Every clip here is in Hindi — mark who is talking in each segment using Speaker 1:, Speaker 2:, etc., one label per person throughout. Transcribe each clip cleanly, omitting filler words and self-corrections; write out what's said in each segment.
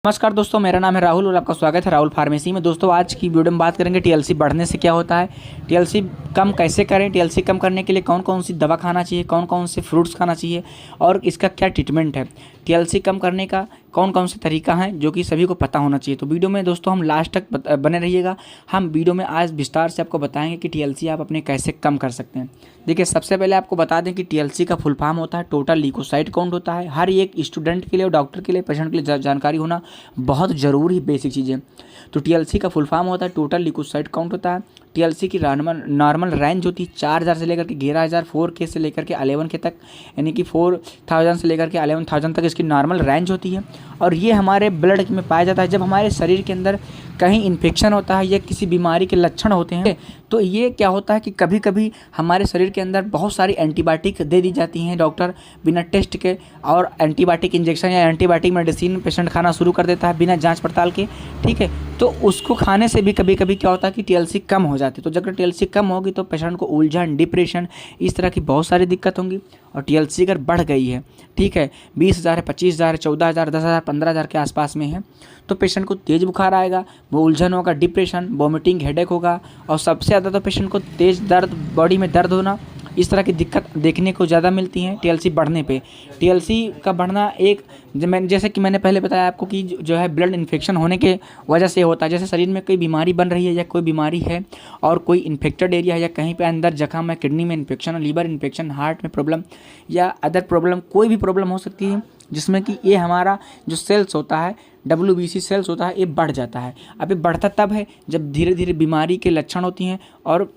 Speaker 1: नमस्कार दोस्तों, मेरा नाम है राहुल और आपका स्वागत है राहुल फार्मेसी में। दोस्तों आज की वीडियो में बात करेंगे टीएलसी बढ़ने से क्या होता है, टीएलसी कम कैसे करें, टीएलसी कम करने के लिए कौन कौन सी दवा खाना चाहिए, कौन कौन से फ्रूट्स खाना चाहिए और इसका क्या ट्रीटमेंट है, टीएलसी कम करने का कौन कौन से तरीका हैं जो कि सभी को पता होना चाहिए। तो वीडियो में दोस्तों हम लास्ट तक बने रहिएगा। हम वीडियो में आज विस्तार से आपको बताएंगे कि टीएलसी आप अपने कैसे कम कर सकते हैं। देखिए, सबसे पहले आपको बता दें कि टीएलसी का फुल फॉर्म होता है टोटल ल्यूकोसाइट काउंट होता है। हर एक स्टूडेंट के लिए और डॉक्टर के लिए, पेशेंट के लिए जानकारी होना बहुत ज़रूरी बेसिक चीज़ें। तो टीएलसी का फुल फॉर्म होता है टोटल ल्यूकोसाइट काउंट होता है। टीएलसी की नॉर्मल रेंज होती है 4000 से लेकर के 11000, 4K से लेकर के 11K तक, यानी कि 4000 से लेकर के 11000 तक इसकी नॉर्मल रेंज होती है। और ये हमारे ब्लड में पाया जाता है जब हमारे शरीर के अंदर कहीं इन्फेक्शन होता है या किसी बीमारी के लक्षण होते हैं। तो ये क्या होता है कि कभी कभी हमारे शरीर के अंदर बहुत सारी एंटीबायोटिक दे दी जाती हैं डॉक्टर बिना टेस्ट के, और एंटीबायोटिक इंजेक्शन या एंटीबायोटिक मेडिसिन पेशेंट खाना शुरू कर देता है बिना जांच पड़ताल के, ठीक है। तो उसको खाने से भी कभी कभी क्या होता है कि टीएलसी कम हो जाती है। तो जब टीएलसी कम होगी तो पेशेंट को उलझन, डिप्रेशन, इस तरह की बहुत सारी दिक्कत होंगी। और टीएलसी अगर बढ़ गई है, ठीक है, 20,000 है, 25,000 है, 14,000, 10,000, 15,000 के आसपास में है, तो पेशेंट को तेज़ बुखार आएगा, वो उलझन होगा, डिप्रेशन, वॉमिटिंग, हेडेक होगा, और सबसे ज़्यादा तो पेशेंट को तेज़ दर्द, बॉडी में दर्द होना, इस तरह की दिक्कत देखने को ज़्यादा मिलती हैं टीएलसी बढ़ने पे। टीएलसी का बढ़ना एक जैसे कि मैंने पहले बताया आपको कि जो है ब्लड इन्फेक्शन होने के वजह से होता है। जैसे शरीर में कोई बीमारी बन रही है या कोई बीमारी है और कोई इन्फेक्टेड एरिया है या कहीं पे अंदर जख्म है, किडनी में इन्फेक्शन, लीवर इन्फेक्शन, हार्ट में प्रॉब्लम या अदर प्रॉब्लम, कोई भी प्रॉब्लम हो सकती है जिसमें कि ये हमारा जो सेल्स होता है, WBC सेल्स होता है, ये बढ़ जाता है। अब ये बढ़ता तब है जब धीरे धीरे बीमारी के लक्षण होती हैं और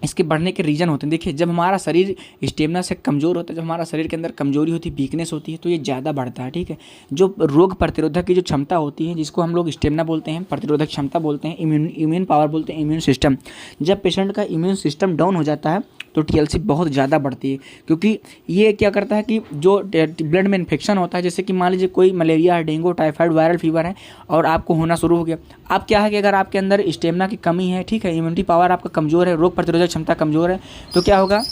Speaker 1: इसके बढ़ने के रीज़न होते हैं। देखिए, जब हमारा शरीर स्टेमिना से कमज़ोर होता है, जब हमारा शरीर के अंदर कमजोरी होती है, वीकनेस होती है, तो ये ज़्यादा बढ़ता है, ठीक है। जो रोग प्रतिरोधक की जो क्षमता होती है, जिसको हम लोग स्टेमिना बोलते हैं, प्रतिरोधक क्षमता बोलते हैं, इम्यून पावर बोलते हैं, इम्यून सिस्टम, जब पेशेंट का इम्यून सिस्टम डाउन हो जाता है तो टीएलसी बहुत ज़्यादा बढ़ती है। क्योंकि ये क्या करता है कि जो ब्लड में इन्फेक्शन होता है, जैसे कि मान लीजिए कोई मलेरिया है, डेंगू, टाइफाइड, वायरल फीवर है और आपको होना शुरू हो गया। अब क्या है कि अगर आपके अंदर स्टेमिना की कमी है, ठीक है, इम्यूनिटी पावर आपका कमज़ोर है, रोग प्रतिरोधक क्षमता कमज़ोर है, तो क्या होगा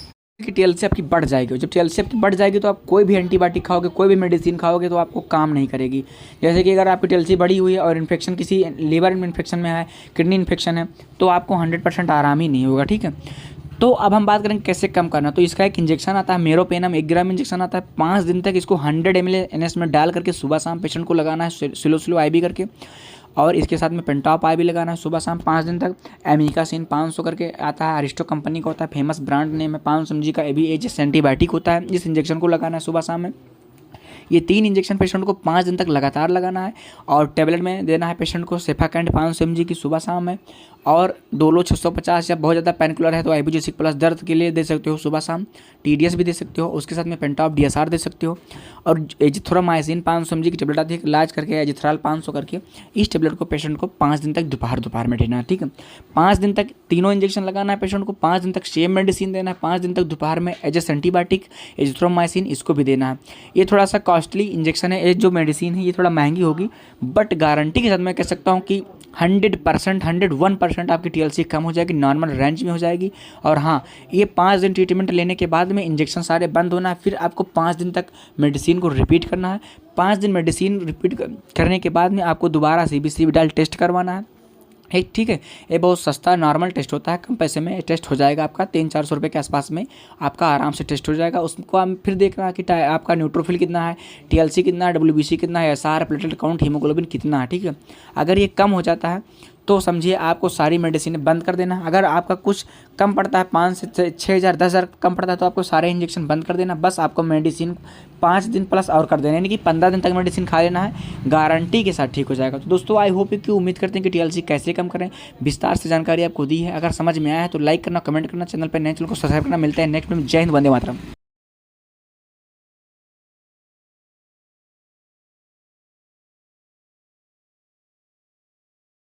Speaker 1: कि टीएलसी आपकी बढ़ जाएगी। जब टीएलसी आपकी बढ़ जाएगी तो आप कोई भी एंटीबायोटिक खाओगे, कोई भी मेडिसिन खाओगे तो आपको काम नहीं करेगी। जैसे कि अगर आपकी टीएलसी बढ़ी हुई है और इन्फेक्शन किसी लीवर में इन्फेक्शन में है, किडनी इन्फेक्शन है, तो आपको 100% आराम ही नहीं होगा, ठीक है। तो अब हम बात करेंगे कैसे कम करना। तो इसका एक इंजेक्शन आता है, मेरोपेनम 1 ग्राम इंजेक्शन आता है। 5 दिन तक इसको 100 ml NS में डाल करके सुबह शाम पेशेंट को लगाना है, स्लो IV करके, और इसके साथ में पेंटॉप आई भी लगाना है सुबह शाम 5 दिन तक। एमिकासिन 500 करके आता है, अरिस्टो कंपनी का होता है, फेमस ब्रांड नेम है, 500 mg का एबीएच एंटीबायोटिक होता है। इस इंजेक्शन को लगाना है सुबह शाम में। ये 3 इंजेक्शन पेशेंट को 5 दिन तक लगातार लगाना है। और टेबलेट में देना है पेशेंट को सेफाकेंड 500 mg की सुबह शाम में, और डोलो 650, या बहुत ज़्यादा पेनकिलर है तो आइबुप्रोफेन प्लस दर्द के लिए दे सकते हो सुबह शाम, TDS भी दे सकते हो, उसके साथ में पेंटॉप DSR दे सकते हो। और एजिथ्रोमाइसिन 500 mg की टेबलेट आती है, इलाज करके एजिथ्राल 500 करके, इस टेबलेट को पेशेंट को 5 दिन तक दोपहर में देना है, ठीक है। 5 दिन तक तीनों इंजेक्शन लगाना है पेशेंट को, 5 दिन तक सेम मेडिसिन देना है, 5 दिन तक दोपहर में एजेस एंटीबायोटिक एजिथ्रोमाइसिन इसको भी देना है। ये थोड़ा सा कॉस्टली इंजेक्शन है, ये जो मेडिसिन है ये थोड़ा महंगी होगी, बट गारंटी के साथ मैं कह सकता हूँ कि 100%, 101% आपकी टीएलसी कम हो जाएगी, नॉर्मल रेंज में हो जाएगी। और हाँ, ये 5 दिन ट्रीटमेंट लेने के बाद में इंजेक्शन सारे बंद होना है, फिर आपको 5 दिन तक मेडिसिन को रिपीट करना है। 5 दिन मेडिसिन रिपीट करने के बाद में आपको दोबारा CBC विडाल टेस्ट करवाना है, ठीक है। ये बहुत सस्ता नॉर्मल टेस्ट होता है, कम पैसे में टेस्ट हो जाएगा आपका, 300-400 रुपये के आसपास में आपका आराम से टेस्ट हो जाएगा। उसको हम फिर देखना है कि आपका न्यूट्रोफिल कितना है, टीएलसी कितना है, WBC कितना है, SR, प्लेटलेट काउंट, हीमोग्लोबिन कितना है, ठीक है। अगर ये कम हो जाता है तो समझिए आपको सारी मेडिसिन बंद कर देना। अगर आपका कुछ कम पड़ता है, 5 से 6,000, 10,000 कम पड़ता है, तो आपको सारे इंजेक्शन बंद कर देना। बस आपको मेडिसिन 5 दिन प्लस और कर देना, यानी कि 15 दिन तक मेडिसिन खा लेना है, गारंटी के साथ ठीक हो जाएगा। तो दोस्तों आई होप कि उम्मीद करते हैं कि टीएलसी कैसे कम करें, विस्तार से जानकारी आपको दी है। अगर समझ में आया है तो लाइक करना, कमेंट करना, चैनल पर नए चैनल को सब्सक्राइब करना। मिलते हैं नेक्स्ट में। जय हिंद, वंदे मातरम।